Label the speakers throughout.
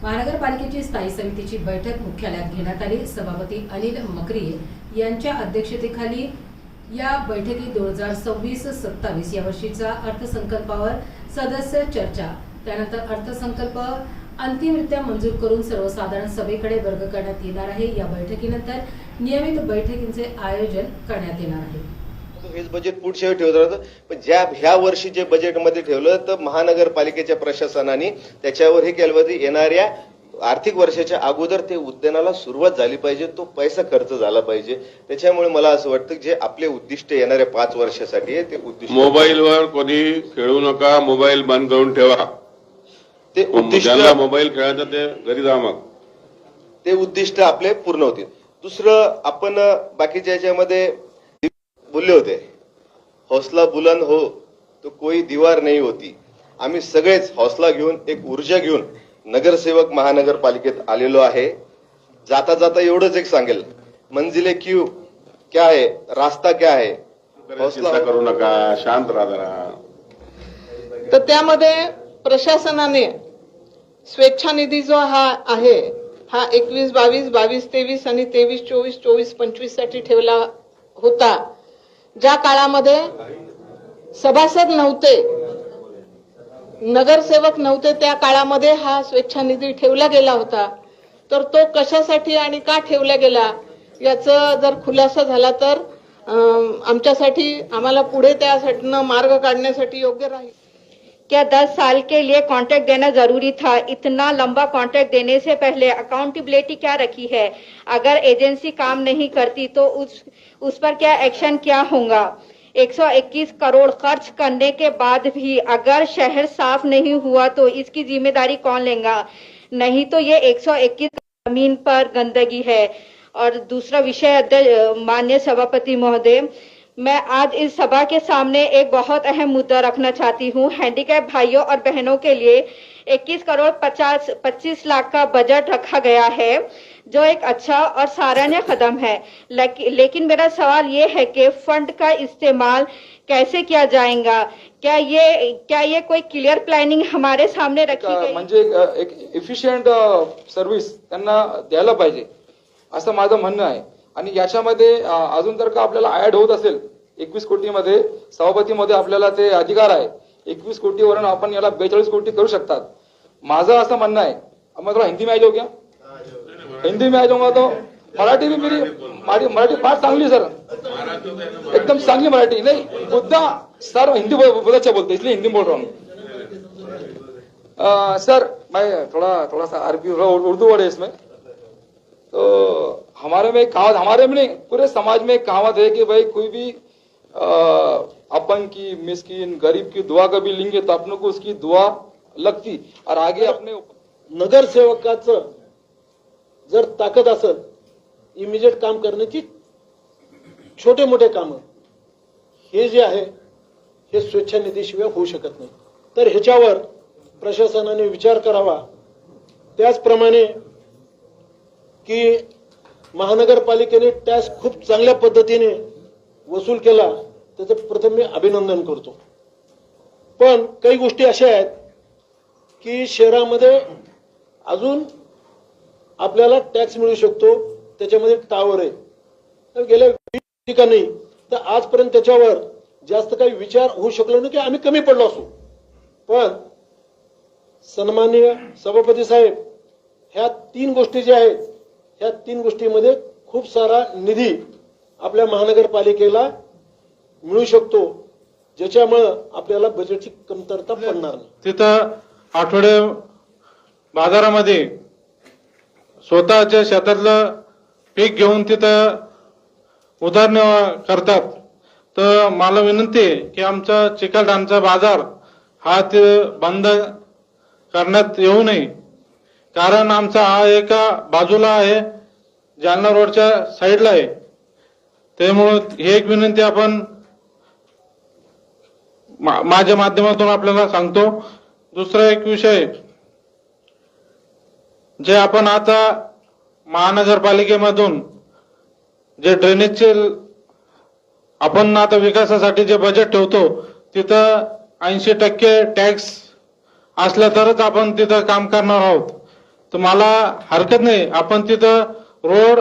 Speaker 1: महानगरपालिकेची स्थायी समितीची बैठक मुख्यालयात घेण्यात आली। सभापती अनिल मकरिये यांच्या अध्यक्षतेखाली या बैठकीत 2026-27 या वर्षीचा अर्थसंकल्पावर सदस्य चर्चा, त्यानंतर अर्थसंकल्प अंतिमरित्या मंजूर करून सर्वसाधारण सभेकडे वर्ग करण्यात येणार आहे। या बैठकीनंतर नियमित बैठकींचे आयोजन करण्यात येणार आहे।
Speaker 2: हेच बजेट पुढच्या वेळी ठेवलं होतं, पण ह्या वर्षी जे बजेटमध्ये ठेवलं तर महानगरपालिकेच्या प्रशासनाने त्याच्यावर हे केलं होतं, येणाऱ्या आर्थिक वर्षाच्या अगोदर ते उद्यानाला सुरुवात झाली पाहिजे, तो पैसा खर्च झाला पाहिजे। त्याच्यामुळे मला असं वाटतं की जे आपले उद्दिष्ट येणाऱ्या 5 वर्षासाठी आहे ते उद्दिष्ट,
Speaker 3: मोबाईलवर कोणी खेळू नका, मोबाईल बंद करून ठेवा,
Speaker 2: ते उद्दिष्ट,
Speaker 3: मोबाईल खेळायचं ते घरी जा, मग
Speaker 2: ते उद्दिष्ट आपले पूर्ण होतील। दुसरं, आपण बाकीच्या याच्यामध्ये बोलले होते, हौसला बुलंद हो तो कोई दीवार नहीं होती। आम्ही सगळेच हौसला घेऊन, एक ऊर्जा घेऊन नगरसेवक महानगरपालिकेत आलेलो आहे। जाता जाता एवढंच एक सांगेल, मंजिले क्यों क्या है, रास्ता क्या है,
Speaker 3: हौसला करू नका, शांत राहा जरा।
Speaker 4: तर त्यामध्ये प्रशासनाने स्वेच्छानिधी जो हा आहे हा 21-22, 22-23 आणि 23-24, 24-25 साठी ठेवला होता। ज्या काळामध्ये सभासद नव्हते, नगरसेवक नव्हते, त्या काळामध्ये हा स्वेच्छानिधी ठेवला गेला होता। तर तो कशासाठी आणि का ठेवला गेला याचा जर खुलासा झाला तर आमच्यासाठी, आम्हाला पुढे त्यासाठी मार्ग काढण्यासाठी योग्य राहील।
Speaker 5: क्या 10 साल के लिए कॉन्ट्रैक्ट देना जरूरी था? इतना लंबा कॉन्ट्रैक्ट देने से पहले अकाउंटेबिलिटी क्या रखी है? अगर एजेंसी काम नहीं करती तो उस पर क्या एक्शन क्या होगा? 121 करोड़ खर्च करने के बाद भी अगर शहर साफ नहीं हुआ तो इसकी जिम्मेदारी कौन लेगा? नहीं तो ये 121 जमीन पर गंदगी है। और दूसरा विषय, माननीय सभापति महोदय, मैं आज इस सभा के सामने एक बहुत अहम मुद्दा रखना चाहती हूँ। हैंडीकैप भाइयों और बहनों के लिए 21 करोड़ 25 लाख का बजट रखा गया है, जो एक अच्छा और सराहनीय कदम है। लेकिन मेरा सवाल ये है कि फंड का इस्तेमाल कैसे किया जाएगा? क्या ये कोई क्लियर प्लॅनिंग हमारे सामने रखी गई?
Speaker 6: म्हणजे एक इफिशियंट सर्व्हिस त्यांना द्यायला पाहिजे असं माझं म्हणणं आहे। आणि याच्यामध्ये अजून जर का आपल्याला ऍड होत असेल 21 कोटीमध्ये, सभापतीमध्ये आपल्याला ते अधिकार आहे, 21 कोटीवरून आपण याला 42 कोटी करू शकतात। माझं असं म्हणणं आहे, मैं थोड़ा हिंदी में आ जाऊ क्या? हिंदी में आ जाऊंगा तो मराठी भी मेरी मराठी फार चांगली सर, एकदम चांगली मराठी नहीं मुद्दा सर, हिंदी बहुत अच्छा बोलते इसलिए हिंदी बोल रहा हूँ। सर मैं थोड़ा सा अरबी उर्दू वर्ड है इसमें। तो हमारे में कहावत, हमारे में नहीं पूरे समाज में कहावत है कि भाई कोई भी अपन की, मिस्किन, गरीब की दुआ कभी लेंगे तो अपने को उसकी दुआ लगती और आगे अपने
Speaker 7: नगरसेवकाचं जर ताकद असेल इमिजिएट काम करण्याची, छोटे मोठे काम हे जे आहे हे स्वेच्छानिधीशिवाय होऊ शकत नाही। तर ह्याच्यावर प्रशासनाने विचार करावा। त्याचप्रमाणे की महानगरपालिकेने टॅक्स खूप चांगल्या पद्धतीने वसूल केला, त्याचं प्रथम मी अभिनंदन करतो। पण काही गोष्टी अशा आहेत की शहरामध्ये अजून आपल्याला टॅक्स मिळू शकतो, त्याच्यामध्ये टावर आहे, तर गेल्या 20 ठिकाणी तर आजपर्यंत त्याच्यावर जास्त काही विचार होऊ शकलो नाही की आम्ही कमी पडलो असू। पण सन्माननीय सभापती साहेब, ह्या 3 गोष्टी ज्या आहेत ह्या 3 गोष्टीमध्ये खूप सारा निधी आपल्या महानगरपालिकेला मिळू शकतो, ज्याच्यामुळे आपल्याला बजेटची कमतरता पडणार नाही।
Speaker 8: तिथं आठवडे बाजारामध्ये स्वतःच्या शेतातलं पीक घेऊन तिथं उदरनिर्वाह करतात। तर मला विनंती आहे की आमचा चिकलठाणचा बाजार हा ते बंद करण्यात येऊ नये, कारण आमचा हा एका बाजूला आहे, जालना रोडच्या साईडला आहे। त्यामुळे ही एक विनंती आपण माझ्या माध्यमातून आपल्याला सांगतो। दुसरा एक विषय, जे आपण आता महानगरपालिकेमधून जे ड्रेनेजचे आपण आता विकासासाठी जे बजेट ठेवतो तिथं 80% टॅक्स असला तरच आपण तिथं काम करणार आहोत। तर मला हरकत नाही, आपण तिथं रोड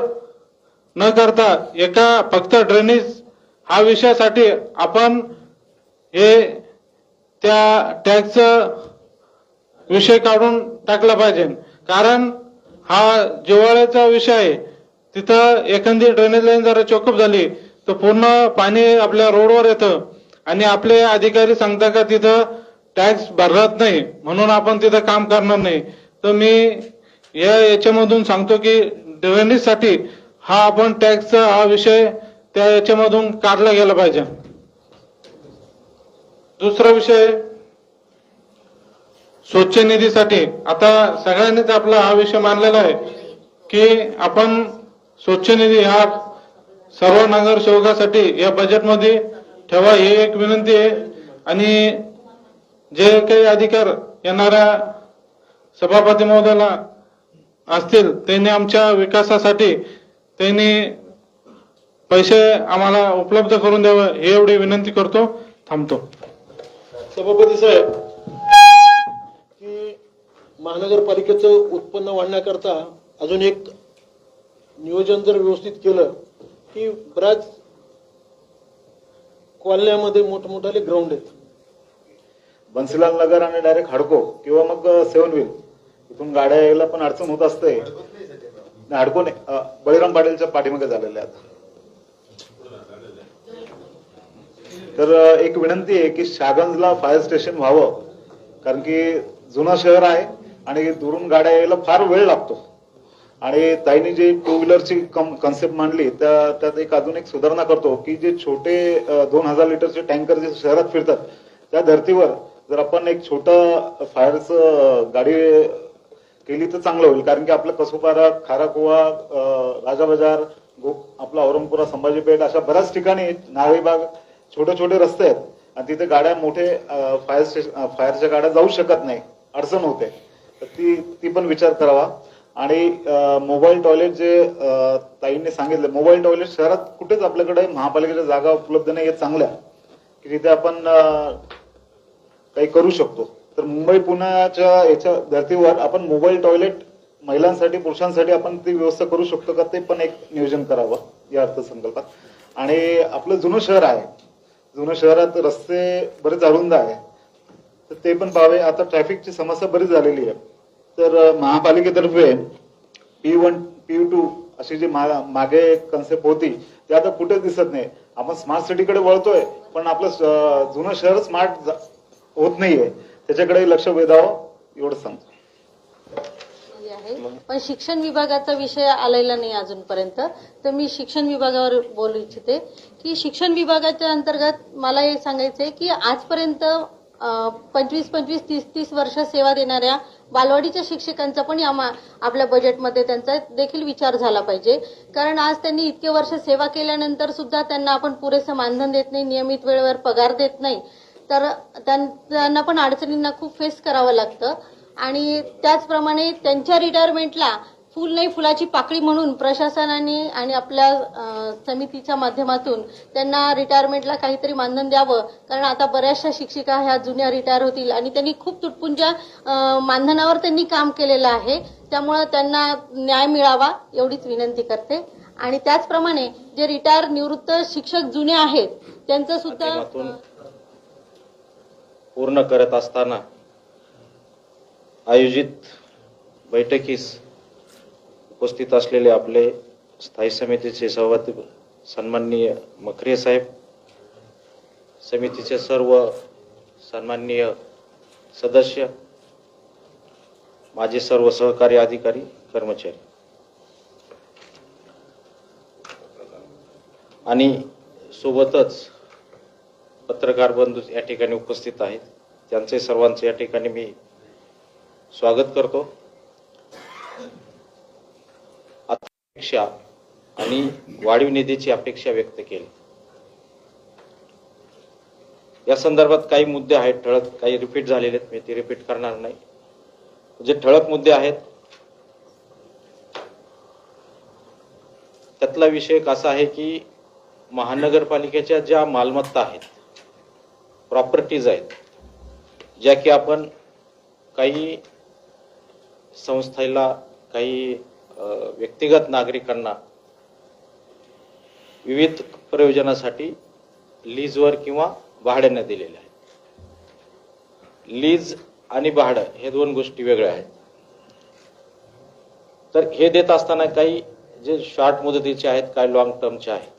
Speaker 8: न करता एका फक्त ड्रेनेज हा विषयासाठी आपण हे त्या टॅक्सचा विषय काढून टाकला पाहिजे. कारण हा जिव्हाळ्याचा विषय आहे. तिथं एखादी ड्रेनेज लाईन जरा चोकअप झाली तर पूर्ण पाणी आपल्या रोडवर येतं आणि आपले अधिकारी सांगतात का तिथं टॅक्स भरत नाही म्हणून आपण तिथं काम करणार नाही. तर मी याच्यामधून सांगतो की ड्रेनेजसाठी हा आपण टॅक्सचा हा विषय त्या याच्यामधून काढला गेला पाहिजे. दुसरा विषय स्वच्छ निधीसाठी. आता सगळ्यांनीच आपला हा विषय मानलेला आहे की आपण स्वच्छ निधी हा सर्व नगरसेवकासाठी या बजेटमध्ये ठेवा, ही एक विनंती आहे. आणि जे काही अधिकार येणाऱ्या सभापती महोदयाला असतील त्यांनी आमच्या विकासासाठी त्यांनी पैसे आम्हाला उपलब्ध करून द्यावं ही एवढी विनंती करतो. थांबतो.
Speaker 7: सभापती साहेब, की महानगरपालिकेचं उत्पन्न वाढण्याकरता अजून एक नियोजन जर व्यवस्थित केलं की बऱ्याच कॉलन्यामध्ये मोठमोठाले ग्राउंड आहेत.
Speaker 9: बन्सीलाल नगर आणि डायरेक्ट हाडको किंवा मग 7 व्हील इथून गाड्या यायला पण अडचण होत असते. हाडको बळीराम पाटीलच्या पाठीमागे झालेले आता. तर एक विनंती आहे की शाहगंजला फायर स्टेशन व्हावं, कारण की जुनं शहर आहे आणि दुरून गाड्या यायला फार वेळ लागतो. आणि ताईने जी 2 व्हीलरची कन्सेप्ट मांडली त्यात एक अजून एक सुधारणा करतो की जे छोटे 2000 लिटरचे टँकर जे शहरात फिरतात त्या धर्तीवर जर आपण एक छोटं फायरचं गाडी केली तर चांगलं होईल. कारण की आपलं कसोपारा, खाराकुवा, राजा बाजार, आपला औरंगपुरा, संभाजीपेठ अशा बऱ्याच ठिकाणी नाळेबाग छोटे छोटे रस्ते आहेत आणि तिथे गाड्या मोठे फायरच्या गाड्या जाऊ शकत नाही, अडचण होते. तर ती पण विचार करावा. आणि मोबाईल टॉयलेट जे ताईंनी सांगितलं, मोबाईल टॉयलेट शहरात कुठेच आपल्याकडे महापालिकेच्या जागा उपलब्ध नाही आहेत चांगल्या की तिथे आपण काही करू शकतो. तर मुंबई पुण्याच्या याच्या धर्तीवर आपण मोबाईल टॉयलेट महिलांसाठी पुरुषांसाठी आपण ती व्यवस्था करू शकतो का, ते पण एक नियोजन करावं या अर्थसंकल्पात. आणि आपलं जुनं शहर आहे, जुनं शहरात रस्ते बरेच अरुंद आहे तर ते पण पाहावे. आता ट्रॅफिकची समस्या बरीच झालेली आहे. तर महापालिकेतर्फे P1 P2 अशी जी मागे कन्सेप्ट होती ती आता कुठेच दिसत नाही. आपण स्मार्ट सिटीकडे वळतोय पण आपलं जुनं शहर स्मार्ट होत नाहीये, त्याच्याकडे लक्ष वेधावं एवढं सांगतो.
Speaker 10: पण शिक्षण विभागाचा विषय आलेला नाही अजूनपर्यंत. तर मी शिक्षण विभागावर बोलू इच्छिते की शिक्षण विभागाच्या अंतर्गत मला हे सांगायचंय की आजपर्यंत 25, 30 वर्ष सेवा देणाऱ्या बालवाडीच्या शिक्षकांचा पण आपल्या बजेटमध्ये त्यांचा देखील विचार झाला पाहिजे. कारण आज त्यांनी इतके वर्ष सेवा केल्यानंतर सुद्धा त्यांना आपण पुरेसं मानधन देत नाही, नियमित वेळेवर पगार देत नाही, तर त्यांना पण अडचणींना खूप फेस करावं लागतं. आणि त्याचप्रमाणे त्यांच्या रिटायरमेंटला फुल नाही फुलाची पाकळी म्हणून प्रशासनाने आणि आपल्या समितीच्या माध्यमातून त्यांना रिटायरमेंटला काहीतरी मानधन द्यावं. कारण आता बऱ्याचशा शिक्षिका ह्या जुन्या रिटायर होतील आणि त्यांनी खूप तुटपुंज्या मानधनावर त्यांनी काम केलेलं आहे. त्यामुळे त्यांना न्याय मिळावा एवढीच विनंती करते. आणि त्याचप्रमाणे जे रिटायर निवृत्त शिक्षक जुने आहेत त्यांचं सुद्धा
Speaker 11: पूर्ण करत असताना आयोजित बैठकीस उपस्थित असलेले आपले स्थायी समितीचे सभापती सन्माननीय मखरे साहेब, समितीचे सर्व सन्माननीय सदस्य, माझे सर्व सहकारी अधिकारी कर्मचारी आणि सोबतच पत्रकार बंधू या ठिकाणी उपस्थित आहेत, त्यांचे सर्वांचे या ठिकाणी मी स्वागत करतो. अपेक्षा आणि वाढीव निधीची अपेक्षा व्यक्त केली. या संदर्भात काही मुद्दे आहेत ठळक, काही रिपीट झालेले आहेत, मी ते रिपीट करणार नाही. जे ठळक मुद्दे आहेत त्यातला विषय असा आहे की महानगरपालिकेच्या ज्या मालमत्ता आहेत, प्रॉपर्टीज आहेत, ज्या की आपण काही संस्थेला काही व्यक्तिगत नागरिकांना विविध प्रयोजनासाठी लीजवर किंवा भाड्याने दिलेले आहेत. लीज आणि भाडं हे दोन गोष्टी वेगळ्या आहेत. तर हे देत असताना काही जे शॉर्ट मुदतीचे आहेत, काही लॉंग टर्मचे आहेत.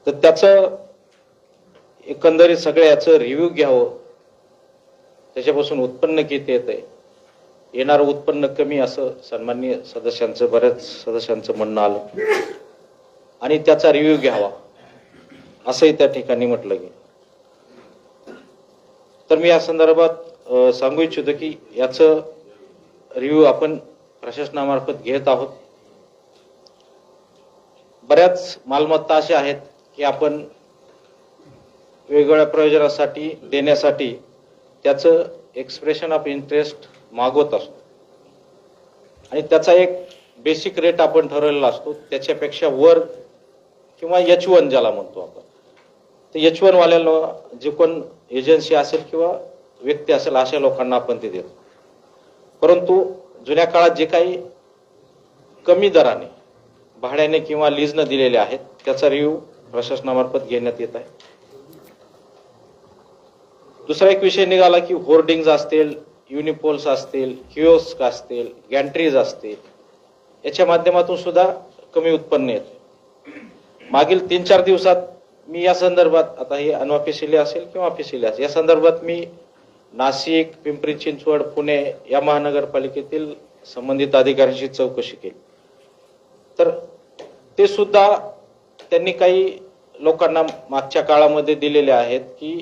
Speaker 11: तर त्याचं एकंदरीत सगळ्याचं रिव्ह्यू घ्यावं. त्याच्यापासून उत्पन्न किती येतंय, येणारं उत्पन्न कमी असं सन्माननीय सदस्यांचं, बऱ्याच सदस्यांचं म्हणणं आलं आणि त्याचा रिव्ह्यू घ्यावा असंही त्या ठिकाणी म्हटलं गेलं. तर मी या संदर्भात सांगू इच्छितो की याचं रिव्ह्यू आपण प्रशासनामार्फत घेत आहोत. बऱ्याच मालमत्ता अशा आहेत की आपण वेगवेगळ्या प्रयोजनासाठी देण्यासाठी त्याचं एक्सप्रेशन ऑफ इंटरेस्ट मागवत असतो आणि त्याचा एक बेसिक रेट आपण ठरवलेला असतो. त्याच्यापेक्षा वर किंवा H1 ज्याला म्हणतो आपण, तर H1 वाल्याला जे कोण एजन्सी असेल किंवा व्यक्ती असेल अशा लोकांना आपण ते देतो. परंतु जुन्या काळात जे काही कमी दराने भाड्याने किंवा लीजनं दिलेले आहेत त्याचा रिव्ह्यू प्रशासनामार्फत घेण्यात येत आहे. दुसरा एक विषय निघाला की होर्डिंग्ज असतील, युनिपोल्स असतील, किओस्क असतील, गॅन्ट्रीज असतील, याच्या माध्यमातून सुद्धा कमी उत्पन्न येते. मागील 3-4 दिवसात मी या संदर्भात, आता हे अनऑफिशियली असेल किंवा ऑफिशियली असेल, या संदर्भात मी नाशिक, पिंपरी चिंचवड, पुणे या महानगरपालिकेतील संबंधित अधिकाऱ्यांशी चौकशी केली. तर ते सुद्धा त्यांनी काही लोकांना मागच्या काळामध्ये दिलेले आहेत की